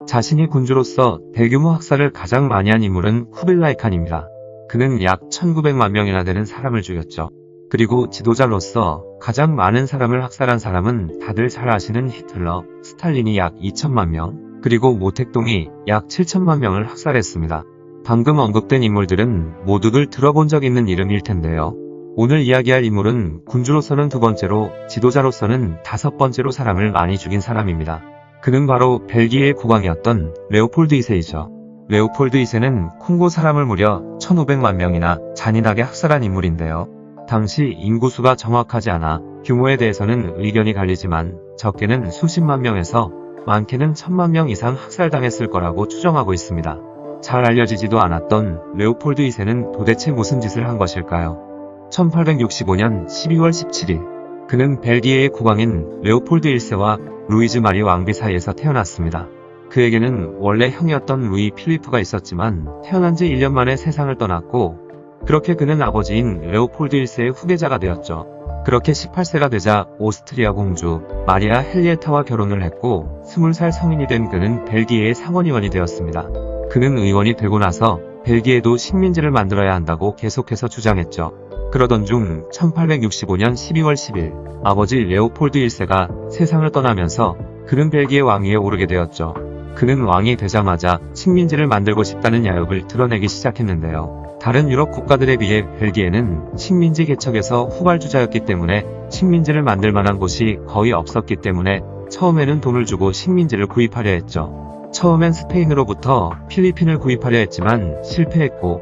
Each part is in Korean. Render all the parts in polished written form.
자신이 군주로서 대규모 학살을 가장 많이 한 인물은 쿠빌라이 칸입니다. 그는 약 1900만 명이나 되는 사람을 죽였죠. 그리고 지도자로서 가장 많은 사람을 학살한 사람은 다들 잘 아시는 히틀러, 스탈린이 약 2000만 명, 그리고 모택동이 약 7000만 명을 학살했습니다. 방금 언급된 인물들은 모두들 들어본 적 있는 이름일 텐데요. 오늘 이야기할 인물은 군주로서는 두 번째로, 지도자로서는 다섯 번째로 사람을 많이 죽인 사람입니다. 그는 바로 벨기에의 국왕이었던 레오폴드 2세이죠. 레오폴드 2세는 콩고 사람을 무려 1500만 명이나 잔인하게 학살한 인물인데요. 당시 인구수가 정확하지 않아 규모에 대해서는 의견이 갈리지만 적게는 수십만 명에서 많게는 1000만 명 이상 학살당했을 거라고 추정하고 있습니다. 잘 알려지지도 않았던 레오폴드 2세는 도대체 무슨 짓을 한 것일까요? 1865년 12월 17일 그는 벨기에의 국왕인 레오폴드 1세와 루이즈 마리 왕비 사이에서 태어났습니다. 그에게는 원래 형이었던 루이 필리프가 있었지만 태어난 지 1년 만에 세상을 떠났고 그렇게 그는 아버지인 레오폴드 1세의 후계자가 되었죠. 그렇게 18세가 되자 오스트리아 공주 마리아 헨리에타와 결혼을 했고 20살 성인이 된 그는 벨기에의 상원의원이 되었습니다. 그는 의원이 되고 나서 벨기에도 식민지를 만들어야 한다고 계속해서 주장했죠. 그러던 중 1865년 12월 10일 아버지 레오폴드 1세가 세상을 떠나면서 그는 벨기에 왕위에 오르게 되었죠. 그는 왕이 되자마자 식민지를 만들고 싶다는 야욕을 드러내기 시작했는데요. 다른 유럽 국가들에 비해 벨기에는 식민지 개척에서 후발주자였기 때문에 식민지를 만들 만한 곳이 거의 없었기 때문에 처음에는 돈을 주고 식민지를 구입하려 했죠. 처음엔 스페인으로부터 필리핀을 구입하려 했지만 실패했고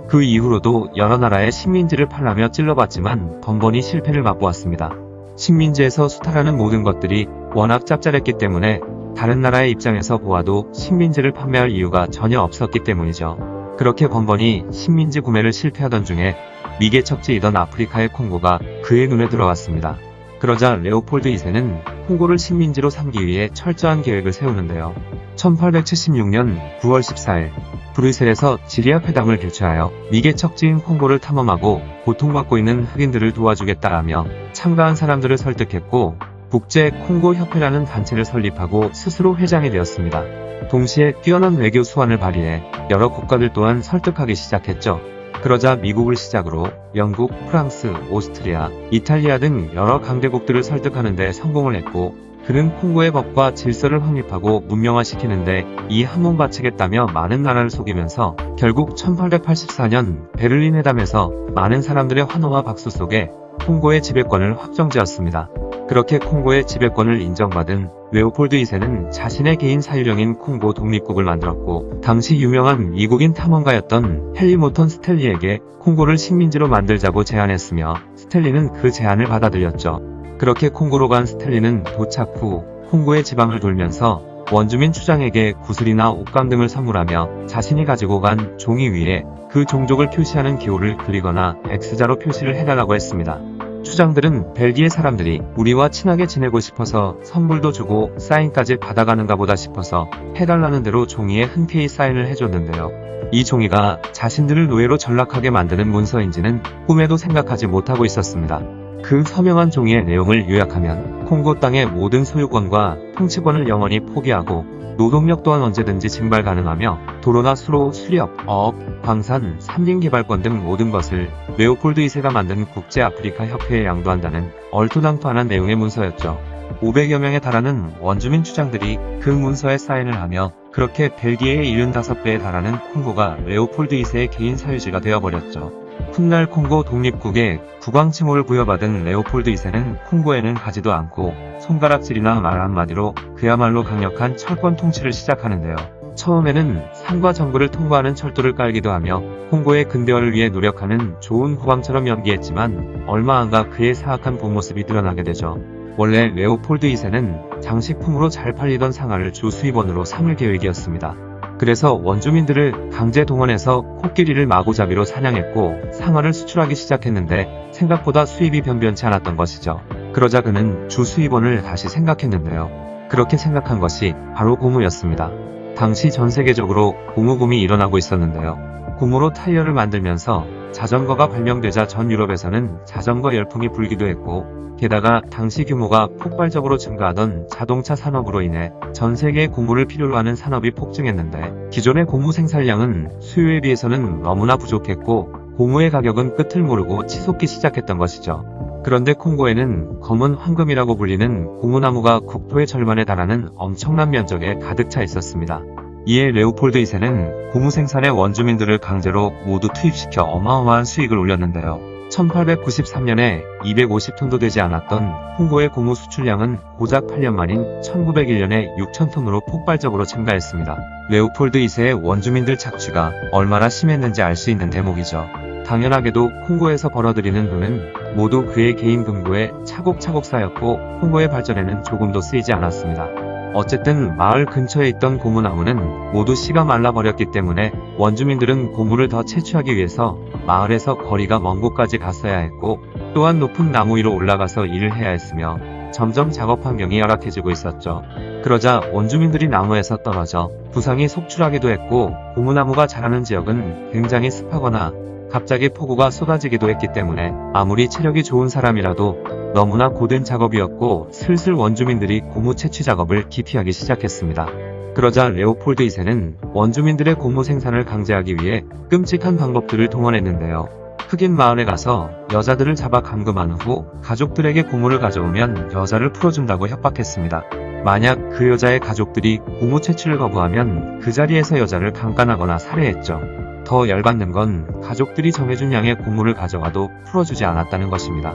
그 이후로도 여러 나라의 식민지를 팔라며 찔러봤지만 번번이 실패를 맛보았습니다. 식민지에서 수탈하는 모든 것들이 워낙 짭짤했기 때문에 다른 나라의 입장에서 보아도 식민지를 판매할 이유가 전혀 없었기 때문이죠. 그렇게 번번이 식민지 구매를 실패하던 중에 미개척지이던 아프리카의 콩고가 그의 눈에 들어왔습니다. 그러자 레오폴드 2세는 콩고를 식민지로 삼기 위해 철저한 계획을 세우는데요. 1876년 9월 14일 브뤼셀에서 지리학 회담을 개최하여 미개척지인 콩고를 탐험하고 고통받고 있는 흑인들을 도와주겠다라며 참가한 사람들을 설득했고 국제 콩고 협회라는 단체를 설립하고 스스로 회장이 되었습니다. 동시에 뛰어난 외교 수완을 발휘해 여러 국가들 또한 설득하기 시작했죠. 그러자 미국을 시작으로 영국, 프랑스, 오스트리아, 이탈리아 등 여러 강대국들을 설득하는 데 성공을 했고 그는 콩고의 법과 질서를 확립하고 문명화시키는데 이 한 몸 바치겠다며 많은 나라를 속이면서 결국 1884년 베를린 회담에서 많은 사람들의 환호와 박수 속에 콩고의 지배권을 확정지었습니다. 그렇게 콩고의 지배권을 인정받은 레오폴드 2세는 자신의 개인 사유령인 콩고 독립국을 만들었고 당시 유명한 미국인 탐험가였던 헨리 모턴 스탠리에게 콩고를 식민지로 만들자고 제안했으며 스탠리는 그 제안을 받아들였죠. 그렇게 콩고로 간 스탠리는 도착 후 콩고의 지방을 돌면서 원주민 추장에게 구슬이나 옷감 등을 선물하며 자신이 가지고 간 종이 위에 그 종족을 표시하는 기호를 그리거나 X자로 표시를 해달라고 했습니다. 추장들은 벨기에 사람들이 우리와 친하게 지내고 싶어서 선물도 주고 사인까지 받아가는가 보다 싶어서 해달라는 대로 종이에 흔쾌히 사인을 해줬는데요. 이 종이가 자신들을 노예로 전락하게 만드는 문서인지는 꿈에도 생각하지 못하고 있었습니다. 그 서명한 종이의 내용을 요약하면 콩고 땅의 모든 소유권과 통치권을 영원히 포기하고 노동력 또한 언제든지 증발 가능하며 도로나 수로, 수렵, 어업, 광산, 산림개발권 등 모든 것을 레오폴드 2세가 만든 국제 아프리카 협회에 양도한다는 얼토당토하는 내용의 문서였죠. 500여 명에 달하는 원주민 추장들이 그 문서에 사인을 하며 그렇게 벨기에의 75배에 달하는 콩고가 레오폴드 2세의 개인 사유지가 되어버렸죠. 훗날 콩고 독립국의 국왕 칭호를 부여받은 레오폴드 2세는 콩고에는 가지도 않고 손가락질이나 말 한마디로 그야말로 강력한 철권 통치를 시작하는데요. 처음에는 산과 정글을 통과하는 철도를 깔기도 하며 콩고의 근대화를 위해 노력하는 좋은 국왕처럼 연기했지만 얼마 안가 그의 사악한 본 모습이 드러나게 되죠. 원래 레오폴드 2세는 장식품으로 잘 팔리던 상아를 주 수입원으로 삼을 계획이었습니다. 그래서 원주민들을 강제 동원해서 코끼리를 마구잡이로 사냥했고 상어를 수출하기 시작했는데 생각보다 수입이 변변치 않았던 것이죠. 그러자 그는 주 수입원을 다시 생각했는데요. 그렇게 생각한 것이 바로 고무였습니다. 당시 전 세계적으로 고무붐이 일어나고 있었는데요. 고무로 타이어를 만들면서 자전거가 발명되자 전 유럽에서는 자전거 열풍이 불기도 했고, 게다가 당시 규모가 폭발적으로 증가하던 자동차 산업으로 인해 전 세계의 고무를 필요로 하는 산업이 폭증했는데, 기존의 고무 생산량은 수요에 비해서는 너무나 부족했고 고무의 가격은 끝을 모르고 치솟기 시작했던 것이죠. 그런데 콩고에는 검은 황금이라고 불리는 고무나무가 국토의 절반에 달하는 엄청난 면적에 가득 차 있었습니다. 이에 레오폴드 2세는 고무 생산에 원주민들을 강제로 모두 투입시켜 어마어마한 수익을 올렸는데요. 1893년에 250톤도 되지 않았던 콩고의 고무 수출량은 고작 8년 만인 1901년에 6,000톤으로 폭발적으로 증가했습니다. 레오폴드 2세의 원주민들 착취가 얼마나 심했는지 알 수 있는 대목이죠. 당연하게도 콩고에서 벌어들이는 돈은 모두 그의 개인 금고에 차곡차곡 쌓였고 콩고의 발전에는 조금도 쓰이지 않았습니다. 어쨌든 마을 근처에 있던 고무나무는 모두 씨가 말라버렸기 때문에 원주민들은 고무를 더 채취하기 위해서 마을에서 거리가 먼 곳까지 갔어야 했고, 또한 높은 나무 위로 올라가서 일을 해야 했으며 점점 작업 환경이 열악해지고 있었죠. 그러자 원주민들이 나무에서 떨어져 부상이 속출하기도 했고, 고무나무가 자라는 지역은 굉장히 습하거나 갑자기 폭우가 쏟아지기도 했기 때문에 아무리 체력이 좋은 사람이라도 너무나 고된 작업이었고, 슬슬 원주민들이 고무 채취 작업을 기피하기 시작했습니다. 그러자 레오폴드 2세는 원주민들의 고무 생산을 강제하기 위해 끔찍한 방법들을 동원했는데요. 흑인 마을에 가서 여자들을 잡아 감금한 후 가족들에게 고무를 가져오면 여자를 풀어준다고 협박했습니다. 만약 그 여자의 가족들이 고무 채취를 거부하면 그 자리에서 여자를 강간하거나 살해했죠. 더 열받는 건 가족들이 정해준 양의 고무를 가져가도 풀어주지 않았다는 것입니다.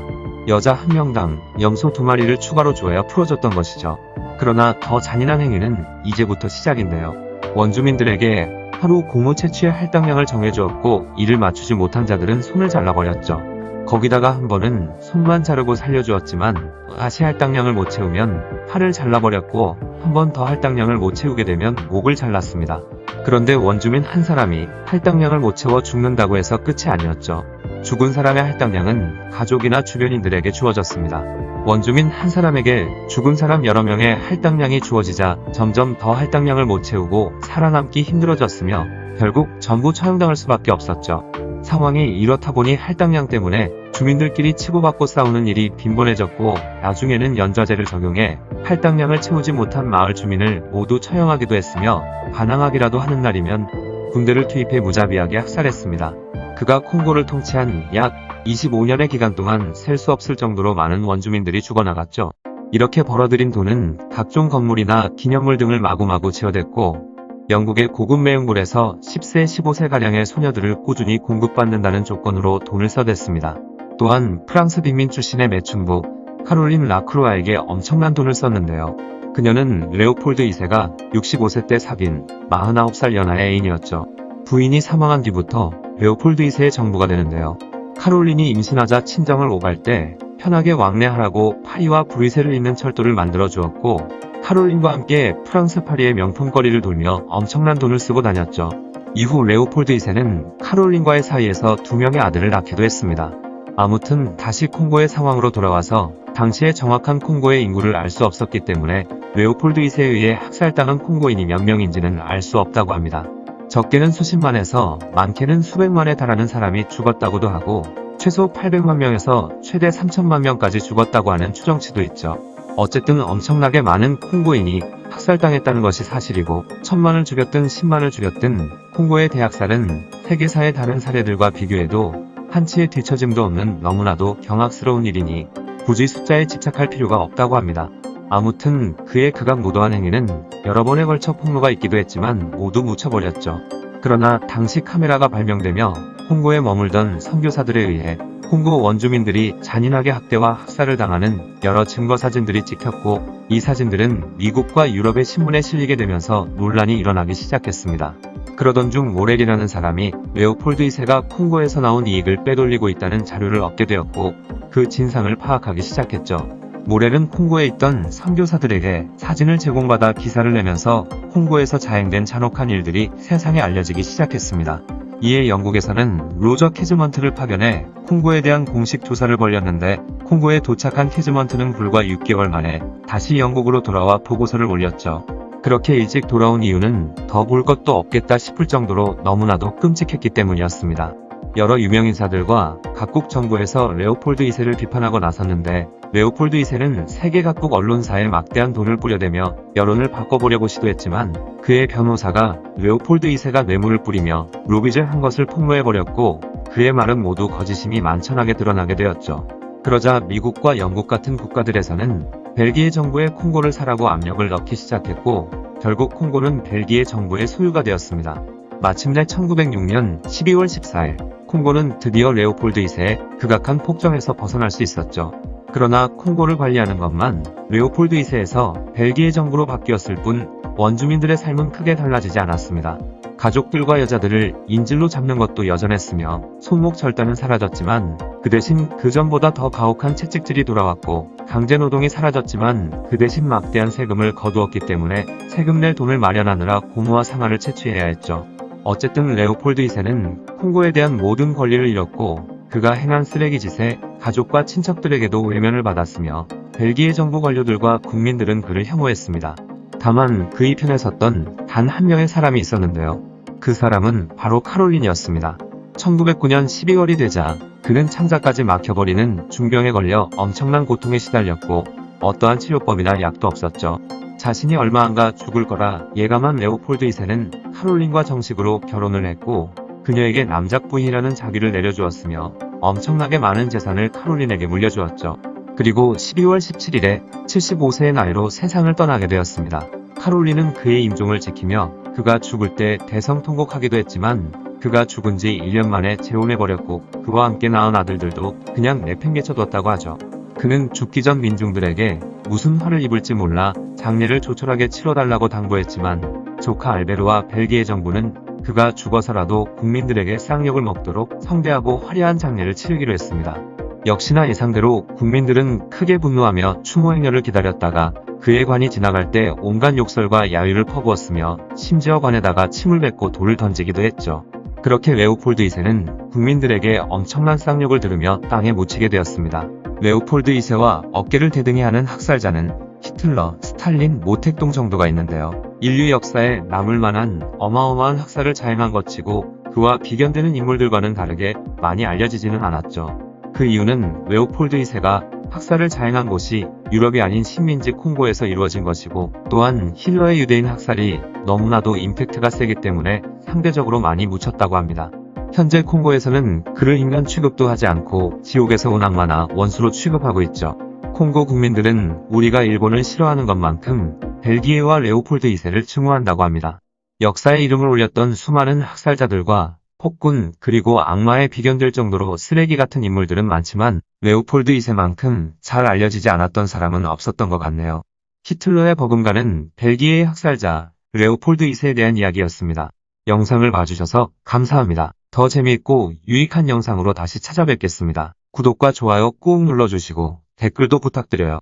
여자 한 명당 염소 2마리를 추가로 주어야 풀어줬던 것이죠. 그러나 더 잔인한 행위는 이제부터 시작인데요. 원주민들에게 하루 고무 채취의 할당량을 정해주었고, 이를 맞추지 못한 자들은 손을 잘라버렸죠. 거기다가 한 번은 손만 자르고 살려주었지만 다시 할당량을 못 채우면 팔을 잘라버렸고, 한 번 더 할당량을 못 채우게 되면 목을 잘랐습니다. 그런데 원주민 한 사람이 할당량을 못 채워 죽는다고 해서 끝이 아니었죠. 죽은 사람의 할당량은 가족이나 주변인들에게 주어졌습니다. 원주민 한 사람에게 죽은 사람 여러 명의 할당량이 주어지자 점점 더 할당량을 못 채우고 살아남기 힘들어졌으며 결국 전부 처형당할 수밖에 없었죠. 상황이 이렇다 보니 할당량 때문에 주민들끼리 치고받고 싸우는 일이 빈번해졌고, 나중에는 연좌제를 적용해 할당량을 채우지 못한 마을 주민을 모두 처형하기도 했으며, 반항하기라도 하는 날이면 군대를 투입해 무자비하게 학살했습니다. 그가 콩고를 통치한 약 25년의 기간 동안 셀 수 없을 정도로 많은 원주민들이 죽어나갔죠. 이렇게 벌어들인 돈은 각종 건물이나 기념물 등을 마구마구 지어댔고, 영국의 고급 매형물에서 10세, 15세가량의 소녀들을 꾸준히 공급받는다는 조건으로 돈을 써댔습니다. 또한 프랑스 빈민 출신의 매춘부 카롤린 라크로아에게 엄청난 돈을 썼는데요. 그녀는 레오폴드 2세가 65세 때 사귄 49살 연하의 애인이었죠. 부인이 사망한 뒤부터 레오폴드 2세의 정부가 되는데요. 카롤린이 임신하자 친정을 오갈 때 편하게 왕래하라고 파리와 브뤼셀을 잇는 철도를 만들어 주었고, 카롤린과 함께 프랑스 파리의 명품거리를 돌며 엄청난 돈을 쓰고 다녔죠. 이후 레오폴드 2세는 카롤린과의 사이에서 2명의 아들을 낳기도 했습니다. 아무튼 다시 콩고의 상황으로 돌아와서 당시의 정확한 콩고의 인구를 알 수 없었기 때문에 레오폴드 2세에 의해 학살당한 콩고인이 몇 명인지는 알 수 없다고 합니다. 적게는 수십만에서 많게는 수백만에 달하는 사람이 죽었다고도 하고, 최소 800만 명에서 최대 3천만 명까지 죽었다고 하는 추정치도 있죠. 어쨌든 엄청나게 많은 콩고인이 학살당했다는 것이 사실이고, 1000만을 죽였든 10만을 죽였든 콩고의 대학살은 세계사의 다른 사례들과 비교해도 한치의 뒤처짐도 없는 너무나도 경악스러운 일이니 굳이 숫자에 집착할 필요가 없다고 합니다. 아무튼 그의 극악무도한 행위는 여러 번에 걸쳐 폭로가 있기도 했지만 모두 묻혀버렸죠. 그러나 당시 카메라가 발명되며 콩고에 머물던 선교사들에 의해 콩고 원주민들이 잔인하게 학대와 학살을 당하는 여러 증거 사진들이 찍혔고, 이 사진들은 미국과 유럽의 신문에 실리게 되면서 논란이 일어나기 시작했습니다. 그러던 중 모렐이라는 사람이 레오폴드 2세가 콩고에서 나온 이익을 빼돌리고 있다는 자료를 얻게 되었고, 그 진상을 파악하기 시작했죠. 모렐은 콩고에 있던 선교사들에게 사진을 제공받아 기사를 내면서 콩고에서 자행된 잔혹한 일들이 세상에 알려지기 시작했습니다. 이에 영국에서는 로저 캐즈먼트를 파견해 콩고에 대한 공식 조사를 벌였는데, 콩고에 도착한 캐즈먼트는 불과 6개월 만에 다시 영국으로 돌아와 보고서를 올렸죠. 그렇게 일찍 돌아온 이유는 더 볼 것도 없겠다 싶을 정도로 너무나도 끔찍했기 때문이었습니다. 여러 유명 인사들과 각국 정부에서 레오폴드 2세를 비판하고 나섰는데, 레오폴드 2세는 세계 각국 언론사에 막대한 돈을 뿌려대며 여론을 바꿔보려고 시도했지만, 그의 변호사가 레오폴드 2세가 뇌물을 뿌리며 로비를 한 것을 폭로해버렸고, 그의 말은 모두 거짓임이 만천하게 드러나게 되었죠. 그러자 미국과 영국 같은 국가들에서는 벨기에 정부에 콩고를 사라고 압력을 넣기 시작했고, 결국 콩고는 벨기에 정부의 소유가 되었습니다. 마침내 1906년 12월 14일, 콩고는 드디어 레오폴드 2세의 극악한 폭정에서 벗어날 수 있었죠. 그러나 콩고를 관리하는 것만 레오폴드 2세에서 벨기에 정부로 바뀌었을 뿐 원주민들의 삶은 크게 달라지지 않았습니다. 가족들과 여자들을 인질로 잡는 것도 여전했으며 손목 절단은 사라졌지만, 그 대신 그 전보다 더 가혹한 채찍질이 돌아왔고, 강제노동이 사라졌지만 그 대신 막대한 세금을 거두었기 때문에 세금 낼 돈을 마련하느라 고무와 상아를 채취해야 했죠. 어쨌든 레오폴드 2세는 콩고에 대한 모든 권리를 잃었고, 그가 행한 쓰레기 짓에 가족과 친척들에게도 외면을 받았으며 벨기에 정부 관료들과 국민들은 그를 혐오했습니다. 다만 그의 편에 섰던 단 한 명의 사람이 있었는데요. 그 사람은 바로 카롤린이었습니다. 1909년 12월이 되자 그는 창자까지 막혀버리는 중병에 걸려 엄청난 고통에 시달렸고, 어떠한 치료법이나 약도 없었죠. 자신이 얼마 안가 죽을 거라 예감한 레오폴드 2세는 카롤린과 정식으로 결혼을 했고, 그녀에게 남작 부인이라는 자귀를 내려주었으며 엄청나게 많은 재산을 카롤린에게 물려주었죠. 그리고 12월 17일에 75세의 나이로 세상을 떠나게 되었습니다. 카롤린은 그의 임종을 지키며 그가 죽을 때 대성통곡하기도 했지만, 그가 죽은 지 1년 만에 재혼해버렸고 그와 함께 낳은 아들들도 그냥 내팽개쳐뒀다고 하죠. 그는 죽기 전 민중들에게 무슨 화를 입을지 몰라 장례를 조촐하게 치러달라고 당부했지만, 조카 알베르와 벨기에 정부는 그가 죽어서라도 국민들에게 쌍욕을 먹도록 성대하고 화려한 장례를 치르기로 했습니다. 역시나 예상대로 국민들은 크게 분노하며 추모 행렬을 기다렸다가 그의 관이 지나갈 때 온갖 욕설과 야유를 퍼부었으며 심지어 관에다가 침을 뱉고 돌을 던지기도 했죠. 그렇게 레오폴드 2세는 국민들에게 엄청난 쌍욕을 들으며 땅에 묻히게 되었습니다. 레오폴드 2세와 어깨를 대등해 하는 학살자는 히틀러, 스탈린, 모택동 정도가 있는데요. 인류 역사에 남을 만한 어마어마한 학살을 자행한 것치고 그와 비견되는 인물들과는 다르게 많이 알려지지는 않았죠. 그 이유는 레오폴드 2세가 학살을 자행한 곳이 유럽이 아닌 식민지 콩고에서 이루어진 것이고, 또한 힐러의 유대인 학살이 너무나도 임팩트가 세기 때문에 상대적으로 많이 묻혔다고 합니다. 현재 콩고에서는 그를 인간 취급도 하지 않고 지옥에서 온 악마나 원수로 취급하고 있죠. 콩고 국민들은 우리가 일본을 싫어하는 것만큼 벨기에와 레오폴드 2세를 증오한다고 합니다. 역사에 이름을 올렸던 수많은 학살자들과 폭군 그리고 악마에 비견될 정도로 쓰레기 같은 인물들은 많지만, 레오폴드 2세만큼 잘 알려지지 않았던 사람은 없었던 것 같네요. 히틀러의 버금가는 벨기에의 학살자 레오폴드 2세에 대한 이야기였습니다. 영상을 봐주셔서 감사합니다. 더 재미있고 유익한 영상으로 다시 찾아뵙겠습니다. 구독과 좋아요 꾹 눌러주시고 댓글도 부탁드려요.